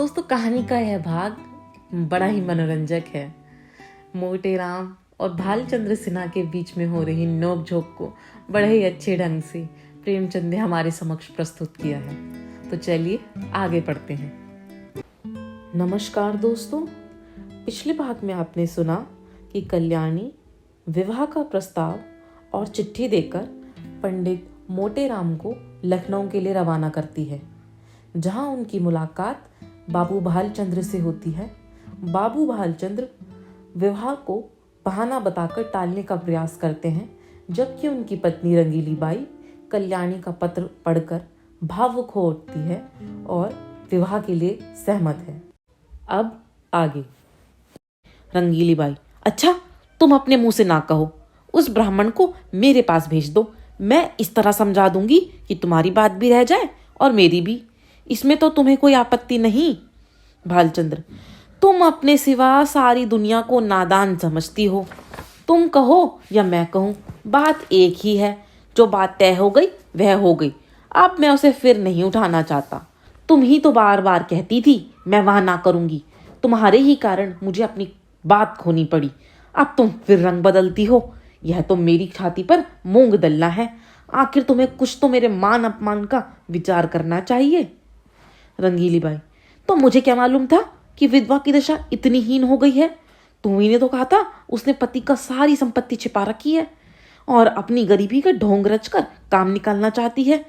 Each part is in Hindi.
दोस्तों, कहानी का यह भाग बड़ा ही मनोरंजक है। मोटे राम और भालचंद्र सिन्हा के बीच में हो रही नोक-झोंक को बड़े ही अच्छे ढंग से प्रेमचंद ने हमारे समक्ष प्रस्तुत किया है। तो चलिए आगे पढ़ते हैं। नमस्कार दोस्तों, पिछले भाग में आपने सुना कि कल्याणी विवाह का प्रस्ताव और चिट्ठी देकर पंडित मोटे राम को लखनऊ के लिए रवाना करती है, जहां उनकी मुलाकात बाबू भालचंद्र से होती है। बाबू भालचंद्र विवाह को बहाना बताकर टालने का प्रयास करते हैं, जबकि उनकी पत्नी रंगीली बाई कल्याणी का पत्र पढ़कर भावुक हो उठती है और विवाह के लिए सहमत है। अब आगे। रंगीली बाई, अच्छा तुम अपने मुंह से ना कहो, उस ब्राह्मण को मेरे पास भेज दो। मैं इस तरह समझा दूंगी कि तुम्हारी बात भी रह जाए और मेरी भी। इसमें तो तुम्हें कोई आपत्ति नहीं। भालचंद्र, तुम अपने सिवा सारी दुनिया को नादान समझती हो। तुम कहो या मैं कहूँ, बात एक ही है। जो बात तय हो गई वह हो गई। अब मैं उसे फिर नहीं उठाना चाहता। तुम ही तो बार बार कहती थी मैं वहां ना करूंगी। तुम्हारे ही कारण मुझे अपनी बात खोनी पड़ी। अब तुम फिर रंग बदलती हो। यह तो मेरी छाती पर मूंग दलना है। आखिर तुम्हें कुछ तो मेरे मान अपमान का विचार करना चाहिए। रंगीली बाई, तो मुझे क्या मालूम था कि विधवा की दशा इतनी हीन हो गई है। तुम्ही ने तो कहा था उसने पति का सारी संपत्ति छिपा रखी है और अपनी गरीबी का ढोंग रचकर काम निकालना चाहती है।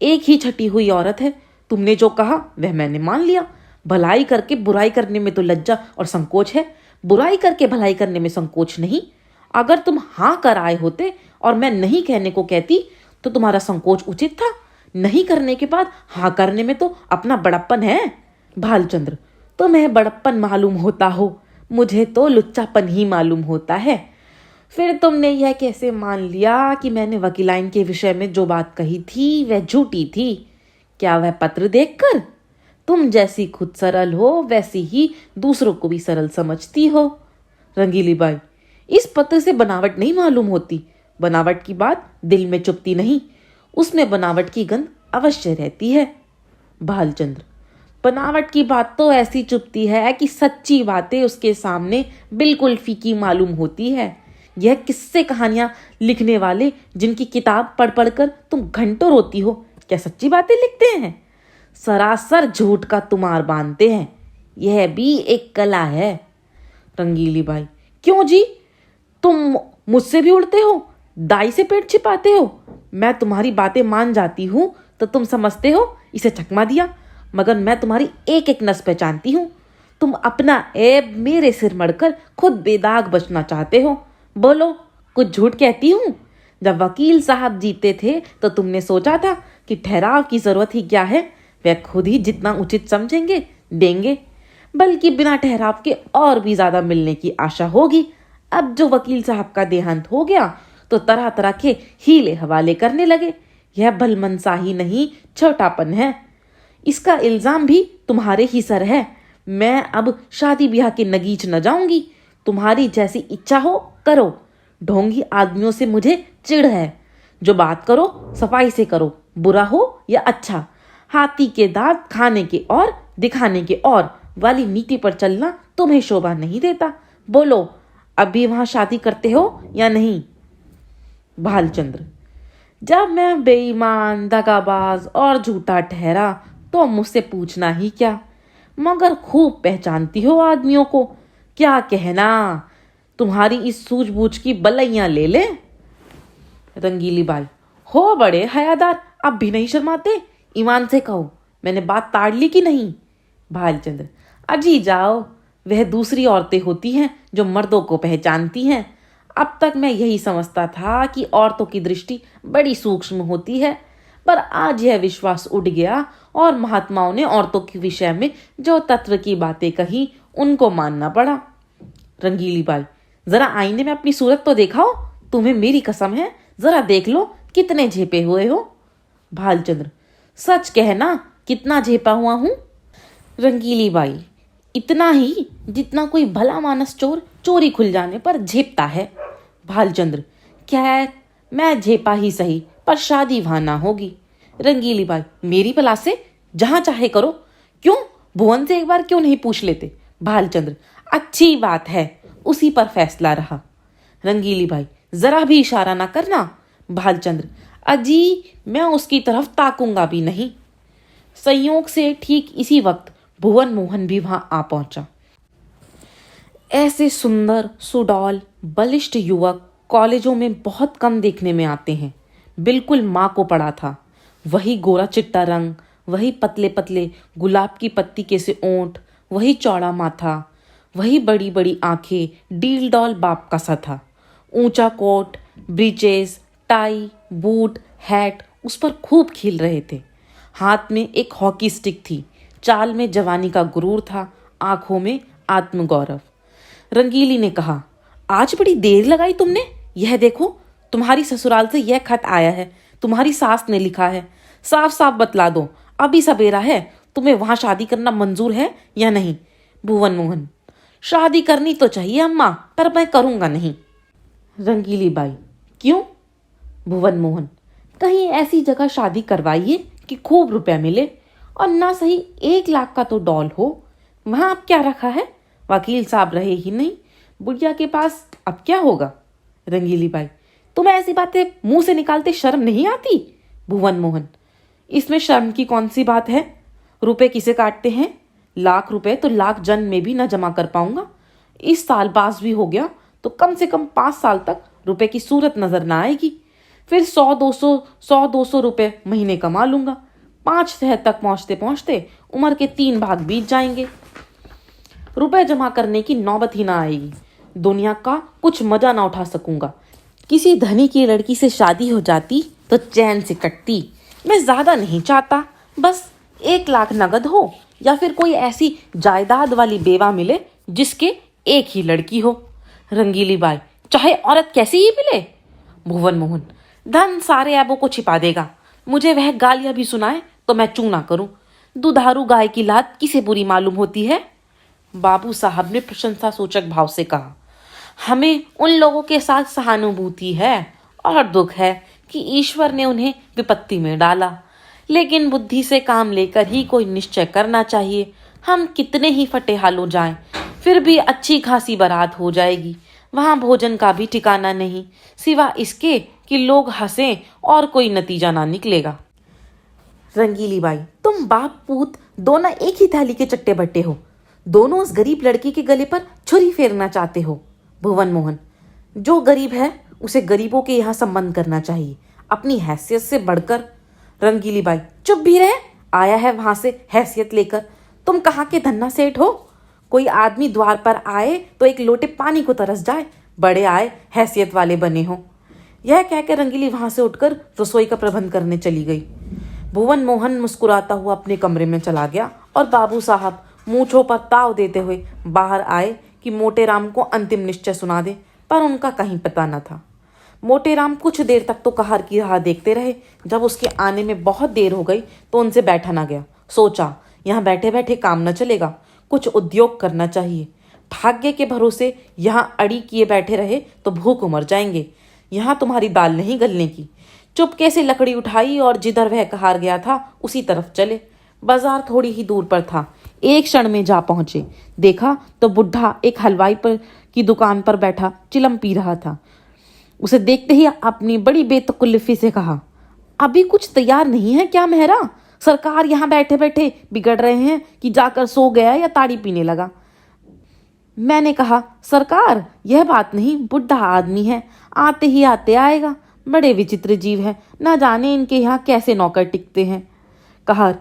एक ही छटी हुई औरत है। तुमने जो कहा वह मैंने मान लिया। भलाई करके बुराई करने में तो लज्जा और संकोच है, बुराई करके भलाई करने में संकोच नहीं। अगर तुम हाँ कर आए होते और मैं नहीं कहने को कहती तो तुम्हारा संकोच उचित था। नहीं करने के बाद हाँ करने में तो अपना बड़प्पन है। भालचंद्र, तुम्हें बड़प्पन मालूम होता हो, मुझे तो लुच्चापन ही मालूम होता है। फिर तुमने यह कैसे मान लिया कि मैंने वकीलाइन के विषय में जो बात कही थी वह झूठी थी? क्या वह पत्र देखकर? तुम जैसी खुद सरल हो वैसी ही दूसरों को भी सरल समझती हो। रंगीली बाई, इस पत्र से बनावट नहीं मालूम होती। बनावट की बात दिल में चुपती नहीं, उसमें बनावट की गंध अवश्य रहती है। भालचंद्र, बनावट की बात तो ऐसी चुपती है कि सच्ची बातें उसके सामने बिल्कुल फीकी मालूम होती है। यह किस्से कहानियां लिखने वाले जिनकी किताब पढ़ पढ़कर तुम घंटों रोती हो, क्या सच्ची बातें लिखते हैं? सरासर झूठ का तुमार बांधते हैं। यह भी एक कला है। रंगीली बाई, क्यों जी, तुम मुझसे भी उड़ते हो, दाई से पेट छिपाते हो। मैं तुम्हारी बातें मान जाती हूँ तो तुम समझते हो इसे चकमा दिया, मगर मैं तुम्हारी एक एक नस पहचानती हूँ। तुम अपना ऐब मेरे सिर मढ़कर खुद बेदाग बचना चाहते हो। बोलो, कुछ झूठ कहती हूँ? जब वकील साहब जीते थे तो तुमने सोचा था कि ठहराव की जरूरत ही क्या है, वह खुद ही जितना उचित समझेंगे देंगे, बल्कि बिना ठहराव के और भी ज्यादा मिलने की आशा होगी। अब जो वकील साहब का देहांत हो गया तो तरह तरह के हीले हवाले करने लगे। यह भलमनसाही नहीं, छोटापन है। इसका इल्जाम भी तुम्हारे ही सर है। मैं अब शादी ब्याह के नगीच न जाऊंगी। तुम्हारी जैसी इच्छा हो करो। ढोंगी आदमियों से मुझे चिढ़ है। जो बात करो सफाई से करो, बुरा हो या अच्छा। हाथी के दांत खाने के और दिखाने के और वाली नीति पर चलना तुम्हें शोभा नहीं देता। बोलो, अभी वहां शादी करते हो या नहीं? भालचंद्र, जब मैं बेईमान, दगाबाज और झूठा ठहरा तो मुझसे पूछना ही क्या, मगर खूब पहचानती हो आदमियों को। क्या कहना, तुम्हारी इस सूझबूझ की बलैया ले ले। रंगीली बाई, हो बड़े हयादार, अब भी नहीं शर्माते। ईमान से कहो, मैंने बात ताड़ ली कि नहीं? भालचंद्र, अजी जाओ, वह दूसरी औरतें होती हैं जो मर्दों को पहचानती हैं। अब तक मैं यही समझता था कि औरतों की दृष्टि बड़ी सूक्ष्म होती है, पर आज यह विश्वास उठ गया और महात्माओं ने औरतों के विषय में जो तत्व की बातें कही उनको मानना पड़ा। रंगीली बाई, जरा आईने में अपनी सूरत तो दिखाओ। तुम्हें मेरी कसम है, जरा देख लो कितने झेपे हुए हो। भालचंद्र, सच कहना, कितना झेपा हुआ हूं? रंगीली बाई, इतना ही जितना कोई भला मानस चोर चोरी खुल जाने पर झेपता है। भालचंद्र, खैर मैं झेपा ही सही, पर शादी वहां ना होगी। रंगीली बाई, मेरी भला से जहां चाहे करो। क्यों, भुवन से एक बार क्यों नहीं पूछ लेते? भालचंद्र, अच्छी बात है, उसी पर फैसला रहा। रंगीली बाई, जरा भी इशारा ना करना। भालचंद्र, अजी मैं उसकी तरफ ताकूंगा भी नहीं। संयोग से ठीक इसी वक्त भुवन मोहन भी वहां आ पहुंचा। ऐसे सुंदर, सुडौल, बलिष्ठ युवक कॉलेजों में बहुत कम देखने में आते हैं। बिल्कुल माँ को पड़ा था। वही गोरा चिट्टा रंग, वही पतले पतले गुलाब की पत्ती के से ओंठ, वही चौड़ा माथा, वही बड़ी बड़ी आंखें, डील डॉल बाप का सा था। ऊंचा coat, breeches, tie, boot, hat उस पर खूब खिल रहे थे। हाथ में एक हॉकी स्टिक थी। चाल में जवानी का गुरूर था, आंखों में आत्मगौरव। रंगीली ने कहा, आज बड़ी देर लगाई तुमने। यह देखो, तुम्हारी ससुराल से यह खत आया है, तुम्हारी सास ने लिखा है। साफ साफ बतला दो, अभी सवेरा है, तुम्हें वहां शादी करना मंजूर है या नहीं? भुवन मोहन, शादी करनी तो चाहिए अम्मा, पर मैं करूंगा नहीं। रंगीली बाई, क्यों? भुवन मोहन, कहीं ऐसी जगह शादी करवाइए कि खूब रुपया मिले, और ना सही 1 लाख का तो डॉल हो। वहां अब क्या रखा है? वकील साहब रहे ही नहीं, बुढ़िया के पास अब क्या होगा? रंगीली बाई, तुम्हें ऐसी बातें मुंह से निकालते शर्म नहीं आती? भुवन मोहन, इसमें शर्म की कौन सी बात है? रुपए किसे काटते हैं? 1 लाख रुपए तो लाख जन्म में भी न जमा कर पाऊंगा। इस साल पास भी हो गया तो कम से कम 5 साल तक रुपए की सूरत नजर ना आएगी। फिर 100-200 रुपए महीने कमा लूंगा। 5 शहर तक पहुंचते पहुंचते उम्र के 3 भाग बीत जाएंगे। रुपए जमा करने की नौबत ही ना आएगी। दुनिया का कुछ मजा ना उठा सकूंगा। किसी धनी की लड़की से शादी हो जाती तो चैन से कटती। मैं ज्यादा नहीं चाहता, बस 1 लाख नगद हो, या फिर कोई ऐसी जायदाद वाली बेवा मिले जिसके एक ही लड़की हो। रंगीली बाई, चाहे औरत कैसी ही मिले। भुवन मोहन, धन सारे ऐबों को छिपा देगा। मुझे वह गालियां भी सुनाए तो मैं चूं ना करूं। दुधारू गाय की लात किसे बुरी मालूम होती है? बाबू साहब ने प्रशंसा सूचक भाव से कहा, हमें उन लोगों के साथ सहानुभूति है और दुख है कि ईश्वर ने उन्हें विपत्ति में डाला, लेकिन बुद्धि से काम लेकर ही कोई निश्चय करना चाहिए। हम कितने ही फटेहाल हो जाएं, फिर भी अच्छी खासी बारात हो जाएगी। वहां भोजन का भी ठिकाना नहीं, सिवा इसके कि लोग हंसें और कोई नतीजा ना निकलेगा। रंगीली बाई, तुम बाप पूत दोनों एक ही थाली के चट्टे बट्टे हो। दोनों उस गरीब लड़की के गले पर छुरी फेरना चाहते हो। भुवन मोहन, जो गरीब है उसे गरीबों के यहाँ संबंध करना चाहिए, अपनी हैसियत से बढ़कर। रंगीली बाई, चुप भी रहे। आया है वहां से हैसियत लेकर। तुम कहाँ के धन्ना सेठ हो? कोई आदमी द्वार पर आए तो एक लोटे पानी को तरस जाए, बड़े आए हैसियत वाले बने हो। यह कहकर रंगीली वहां से उठकर रसोई का प्रबंध करने चली गई। भुवन मोहन मुस्कुराता हुआ अपने कमरे में चला गया और बाबू साहब मूंछों पर ताव देते हुए बाहर आए कि मोटे राम को अंतिम निश्चय सुना दे, पर उनका कहीं पता न था। मोटे राम कुछ देर तक तो कहार की राह देखते रहे। जब उसके आने में बहुत देर हो गई तो उनसे बैठा ना गया। सोचा, यहाँ बैठे बैठे काम न चलेगा, कुछ उद्योग करना चाहिए। भाग्य के भरोसे यहाँ अड़ी किए बैठे रहे तो भूख मर जाएंगे। यहाँ तुम्हारी दाल नहीं गलने की। चुपके से लकड़ी उठाई और जिधर वह कहार गया था उसी तरफ चले। बाजार थोड़ी ही दूर पर था। एक क्षण में जा पहुंचे। देखा तो बुढ़ा एक हलवाई पर की दुकान पर बैठा चिलम पी रहा था। उसे देखते ही अपनी बड़ी बेतकल्लुफी से कहा, अभी कुछ तैयार नहीं है क्या मेहरा? सरकार यहाँ बैठे बैठे बिगड़ रहे हैं कि जाकर सो गया या ताड़ी पीने लगा। मैंने कहा, सरकार यह बात नहीं, बुढ़ा आदमी है, आते ही आते आएगा। बड़े विचित्र जीव है, ना जाने इनके यहाँ कैसे नौकर टिकते हैं। कहा,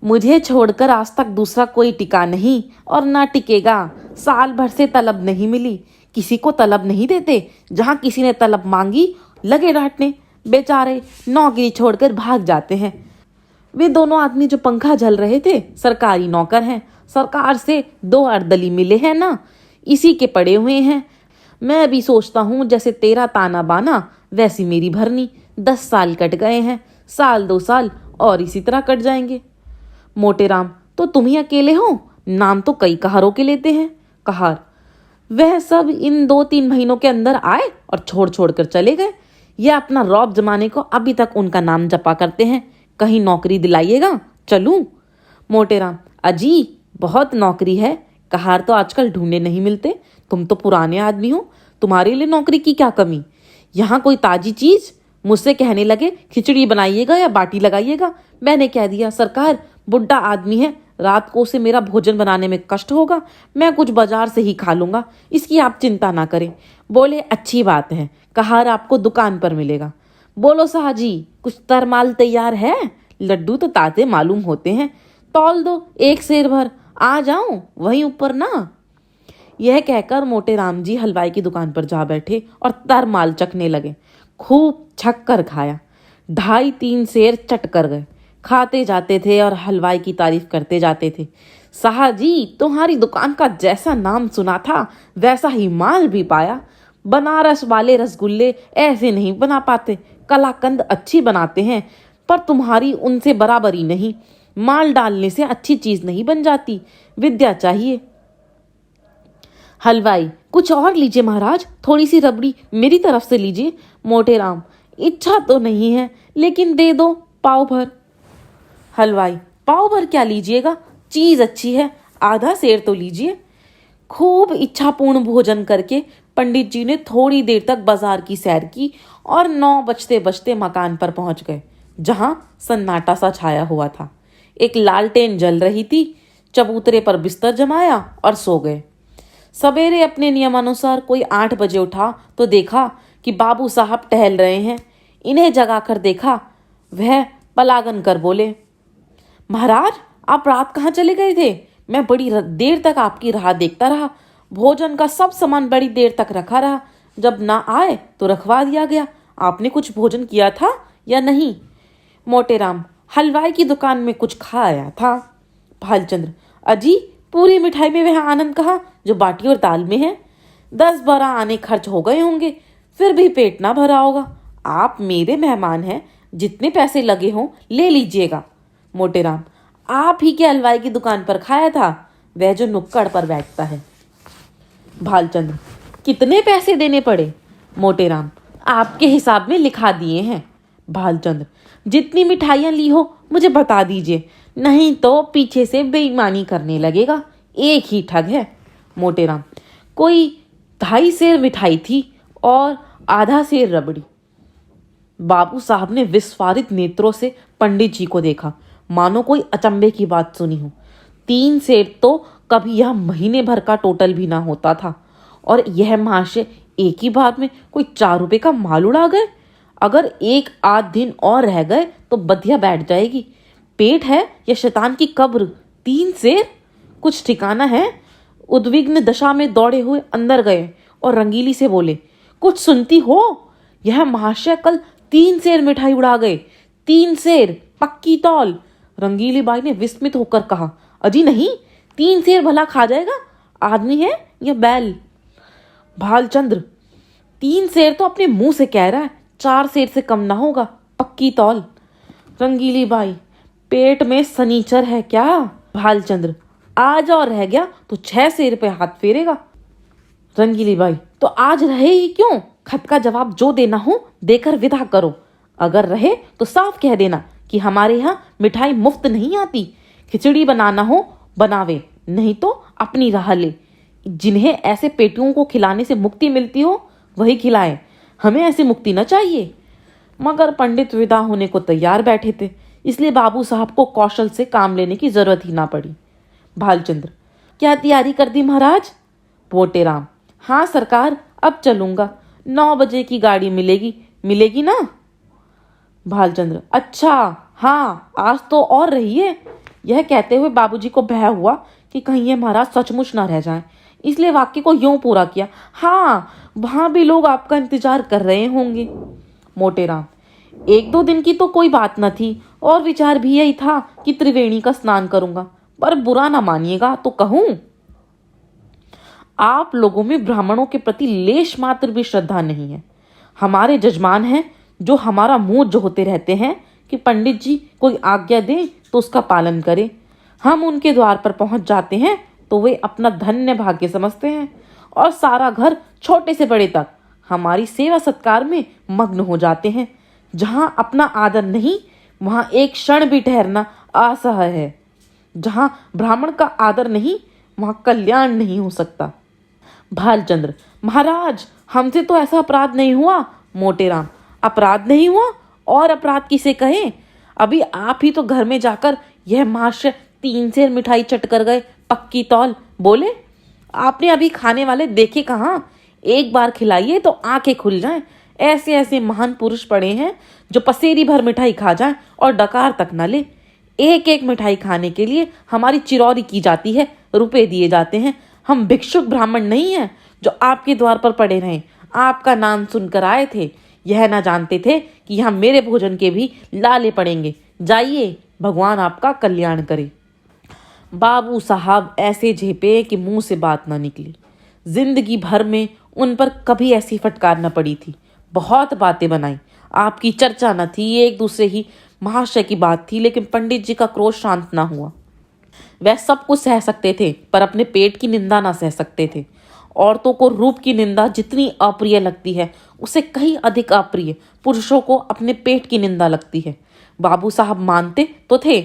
मुझे छोड़कर आज तक दूसरा कोई टिका नहीं और ना टिकेगा। साल भर से तलब नहीं मिली, किसी को तलब नहीं देते। जहाँ किसी ने तलब मांगी लगे डांटने। बेचारे नौकरी छोड़कर भाग जाते हैं। वे दोनों आदमी जो पंखा झल रहे थे सरकारी नौकर हैं। सरकार से 2 अर्दली मिले हैं ना, इसी के पड़े हुए हैं। मैं भी सोचता हूँ जैसे तेरा ताना बाना वैसी मेरी भरनी। 10 साल कट गए हैं, साल 2 साल और इसी तरह कट जाएंगे। मोटे राम, तो तुम ही अकेले हो? नाम तो कई कहारों के लेते हैं। कहार, वह सब इन 2-3 महीनों के अंदर आए और छोड़ छोड़ कर चले गए। यह अपना रौब जमाने को अभी तक उनका नाम जपा करते हैं। कहीं नौकरी दिलाइएगा, चलूं? मोटे राम, अजी बहुत नौकरी है, कहार तो आजकल ढूंढे नहीं मिलते। तुम तो पुराने आदमी हो, तुम्हारे लिए नौकरी की क्या कमी। यहाँ कोई ताजी चीज मुझसे कहने लगे खिचड़ी बनाइएगा या बाटी लगाइएगा। मैंने कह दिया सरकार बुढ़ा आदमी है, रात को उसे मेरा भोजन बनाने में कष्ट होगा, मैं कुछ बाजार से ही खा लूंगा, इसकी आप चिंता ना करें। बोले अच्छी बात है, कहार आपको दुकान पर मिलेगा। बोलो साहजी कुछ तरमाल तैयार है, लड्डू तो ताजे मालूम होते हैं, तौल दो 1 सेर भर, आ जाऊं वहीं ऊपर ना। यह कहकर मोटे राम जी हलवाई की दुकान पर जा बैठे और तरमाल चखने लगे। खूब छक कर खाया, 2.5-3 सेर चट कर गए। खाते जाते थे और हलवाई की तारीफ करते जाते थे। साहजी तुम्हारी दुकान का जैसा नाम सुना था वैसा ही माल भी पाया। बनारस वाले रसगुल्ले ऐसे नहीं बना पाते, कलाकंद अच्छी बनाते हैं, पर तुम्हारी उनसे बराबरी नहीं। माल डालने से अच्छी चीज नहीं बन जाती, विद्या चाहिए। हलवाई कुछ और लीजिए महाराज, थोड़ी सी रबड़ी मेरी तरफ से लीजिए। मोटे राम इच्छा तो नहीं है, लेकिन दे दो पाव भर। हलवाई पाव भर क्या लीजिएगा, चीज अच्छी है, आधा सेर तो लीजिए। खूब इच्छापूर्ण भोजन करके पंडित जी ने थोड़ी देर तक बाजार की सैर की और 9 बजते बजते मकान पर पहुंच गए, जहां सन्नाटा सा छाया हुआ था। एक लालटेन जल रही थी। चबूतरे पर बिस्तर जमाया और सो गए। सवेरे अपने नियमानुसार कोई 8 बजे उठा तो देखा कि बाबू साहब टहल रहे हैं। इन्हें जगाकर देखा, वह पलागन कर बोले, महाराज आप रात कहाँ चले गए थे? मैं बड़ी देर तक आपकी राह देखता रहा, भोजन का सब सामान बड़ी देर तक रखा रहा, जब ना आए तो रखवा दिया गया। आपने कुछ भोजन किया था या नहीं? मोटे राम हलवाई की दुकान में कुछ खा आया था। भालचंद्र अजी पूरी मिठाई में वह आनंद कहाँ जो बाटी और दाल में है। 10-12 आने खर्च हो गए होंगे, फिर भी पेट ना भरा होगा। आप मेरे मेहमान हैं, जितने पैसे लगे हों ले लीजिएगा। मोटे राम आप ही के हलवाई की दुकान पर खाया था, वह जो नुक्कड़ पर बैठता है। भालचंद्र कितने पैसे देने पड़े? मोटे राम आपके हिसाब में लिखा दिए हैं। भालचंद्र जितनी मिठाइयाँ ली हो मुझे बता दीजिए, नहीं तो पीछे से बेईमानी करने लगेगा, एक ही ठग है। मोटे राम कोई 2.5 सेर मिठाई थी और आधा सेर रबड़ी। बाबू साहब ने विस्फारित नेत्रों से पंडित जी को देखा, मानो कोई अचंभे की बात सुनी हो। 3 सेर तो कभी यह महीने भर का टोटल भी ना होता था, और यह महाशय एक ही बार में कोई 4 रुपए का माल उड़ा गए। अगर 1-8 दिन और रह गए तो बधिया बैठ जाएगी। पेट है या शैतान की कब्र? 3 सेर कुछ ठिकाना है। उद्विग्न दशा में दौड़े हुए अंदर गए और रंगीली से बोले, कुछ सुनती हो? यह महाशय कल 3 सेर मिठाई उड़ा गए, 3 सेर पक्की तौल। रंगीली बाई ने विस्मित होकर कहा, अजी नहीं, 3 सेर भला खा जाएगा? आदमी है या बैल? भालचंद्र 3 सेर तो अपने मुंह से कह रहा है, 4 सेर से कम ना होगा, पक्की तौल। रंगीली बाई पेट में सनीचर है क्या? भालचंद्र आज और रह गया तो 6 सेर पे हाथ फेरेगा। रंगीली बाई तो आज रहे ही क्यों? खत का जवाब जो देना हो देकर विदा करो। अगर रहे तो साफ कह देना कि हमारे यहाँ मिठाई मुफ्त नहीं आती। खिचड़ी बनाना हो बनावे, नहीं तो अपनी राह ले। जिन्हें ऐसे पेटियों को खिलाने से मुक्ति मिलती हो वही खिलाए, हमें ऐसी मुक्ति न चाहिए। मगर पंडित विदा होने को तैयार बैठे थे, इसलिए बाबू साहब को कौशल से काम लेने की जरूरत ही ना पड़ी। भालचंद्र क्या तैयारी कर दी महाराज? मोटे राम हाँ सरकार, अब चलूंगा, 9 बजे की गाड़ी मिलेगी ना? भालचंद्र अच्छा हाँ, आज तो और रही है। यह कहते हुए बाबूजी को भय हुआ कि कहीं ये महाराज सचमुच ना रह जाएं, इसलिए वाक्य को यूं पूरा किया, हाँ वहां भी लोग आपका इंतजार कर रहे होंगे। मोटे राम 1-2 दिन की तो कोई बात न थी, और विचार भी यही था कि त्रिवेणी का स्नान करूंगा, पर बुरा ना मानिएगा तो कहूं, आप लोगों में ब्राह्मणों के प्रति लेश मात्र भी श्रद्धा नहीं है। हमारे जजमान हैं जो हमारा मुंह जोहते रहते हैं कि पंडित जी कोई आज्ञा दें तो उसका पालन करें। हम उनके द्वार पर पहुंच जाते हैं तो वे अपना धन्य भाग्य समझते हैं, और सारा घर छोटे से बड़े तक हमारी सेवा सत्कार में मग्न हो जाते हैं। जहां अपना आदर नहीं, वहां एक क्षण भी ठहरना असह्य है। जहाँ ब्राह्मण का आदर नहीं, वहाँ कल्याण नहीं हो सकता। भालचंद्र, महाराज हमसे तो ऐसा अपराध नहीं हुआ। मोटेराम, अपराध नहीं हुआ और अपराध किसे कहें? अभी आप ही तो घर में जाकर यह महाशय 3 सेर मिठाई चट कर गए, पक्की तौल। बोले आपने अभी खाने वाले देखे कहाँ? एक बार खिलाइए तो आंखें खुल जाएं। ऐसे ऐसे महान पुरुष पड़े हैं जो पसेरी भर मिठाई खा जाएं और डकार तक न ले। एक एक मिठाई खाने के लिए हमारी चिरौरी की जाती है, रुपए दिए जाते हैं। हम भिक्षुक ब्राह्मण नहीं हैं जो आपके द्वार पर पड़े रहें। आपका नाम सुनकर आए थे, यह ना जानते थे कि यहाँ मेरे भोजन के भी लाले पड़ेंगे। जाइए, भगवान आपका कल्याण करे। बाबू साहब ऐसे झेपे कि मुंह से बात ना निकली। जिंदगी भर में उन पर कभी ऐसी फटकार न पड़ी थी। बहुत बातें बनाई, आपकी चर्चा न थी, एक दूसरे ही महाशय की बात थी, लेकिन पंडित जी का क्रोध शांत ना हुआ। वह सब कुछ सह सकते थे पर अपने पेट की निंदा ना सह सकते थे। औरतों को रूप की निंदा जितनी अप्रिय लगती है, उससे कहीं अधिक अप्रिय पुरुषों को अपने पेट की निंदा लगती है। बाबू साहब मानते तो थे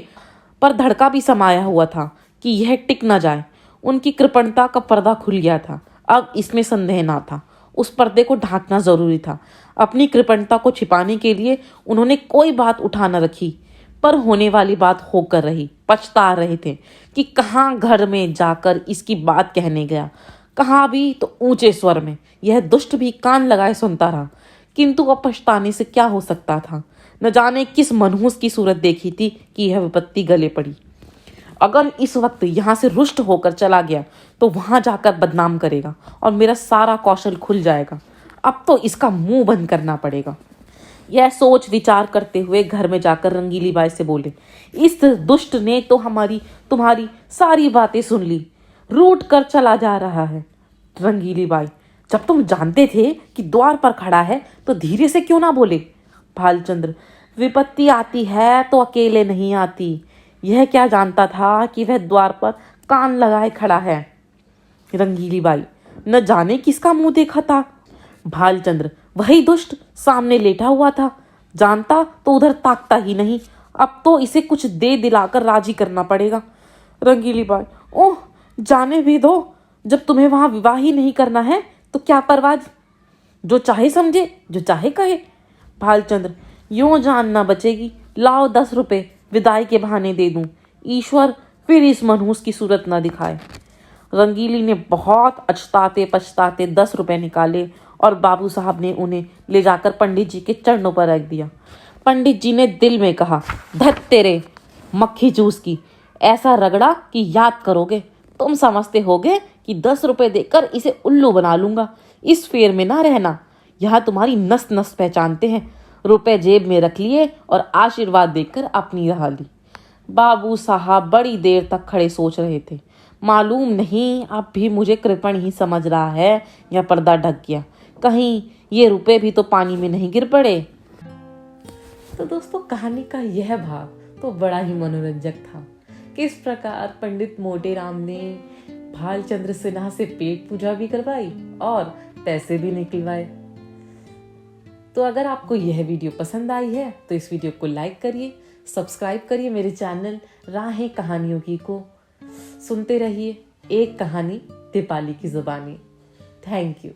पर धड़का भी समाया हुआ था कि यह टिक न जाए। उनकी कृपणता का पर्दा खुल गया था, अब इसमें संदेह ना था। उस पर्दे को ढांकना जरूरी था। अपनी कृपणता को छिपाने के लिए उन्होंने कोई बात उठा न रखी, पर होने वाली बात होकर रही। पछता रहे थे कि कहाँ घर में जाकर इसकी बात कहने गया, कहाँ भी तो ऊंचे स्वर में। यह दुष्ट भी कान लगाए सुनता रहा, किंतु अब पछताने से क्या हो सकता था? न जाने किस मनहूस की सूरत देखी थी कि यह विपत्ति गले पड़ी। अगर इस वक्त यहाँ से रुष्ट होकर चला गया तो वहां जाकर बदनाम करेगा और मेरा सारा कौशल खुल जाएगा। अब तो इसका मुंह बंद करना पड़ेगा। यह सोच विचार करते हुए घर में जाकर रंगीली बाई से बोले, इस दुष्ट ने तो तुम्हारी सारी बातें सुन ली, रूठ कर चला जा रहा है। रंगीली बाई, जब तुम जानते थे कि द्वार पर खड़ा है तो धीरे से क्यों ना बोले? भालचंद्र, विपत्ति आती है तो अकेले नहीं आती। यह क्या जानता था कि वह द्वार पर कान लगाए खड़ा है? रंगीली बाई, न जाने किसका मुंह देखा था। भालचंद्र, वही दुष्ट सामने लेटा हुआ था। जानता तो उधर ताकता ही नहीं। अब तो इसे कुछ दे दिलाकर राजी करना पड़ेगा। रंगीली बाई, ओह जाने भी दो, जब तुम्हें वहां विवाह ही नहीं करना है तो क्या परवाह, जो चाहे समझे, जो चाहे कहे। भालचंद्र, यूं जान ना बचेगी। लाओ 10 रुपए, विदाई के बहाने दे दूं। ईश्वर फिर इस मनहूस की सूरत ना दिखाए। रंगीली ने बहुत अछताते पछताते 10 रुपए निकाले और बाबू साहब ने उन्हें ले जाकर पंडित जी के चरणों पर रख दिया। पंडित जी ने दिल में कहा, धत तेरे मक्खी जूस की, ऐसा रगड़ा कि याद करोगे। तुम समझते होगे कि 10 रुपए देकर इसे उल्लू बना लूंगा। इस फेर में ना रहना, यहाँ तुम्हारी नस नस पहचानते हैं। रुपए जेब में रख लिए और आशीर्वाद देकर अपनी राह ली। बाबू साहब बड़ी देर तक खड़े सोच रहे थे। मालूम नहीं अब भी मुझे कृपण ही समझ रहा है या पर्दा ढक गया, कहीं ये रुपए भी तो पानी में नहीं गिर पड़े। तो दोस्तों, कहानी का यह भाग तो बड़ा ही मनोरंजक था। किस प्रकार पंडित मोटेराम ने भालचंद्र सिन्हा से पेट पूजा भी करवाई और पैसे भी निकलवाए। तो अगर आपको यह वीडियो पसंद आई है तो इस वीडियो को लाइक करिए, सब्सक्राइब करिए मेरे चैनल राहें कहानियों की को। सुनते रहिए एक कहानी दीपाली की जुबानी। Thank you.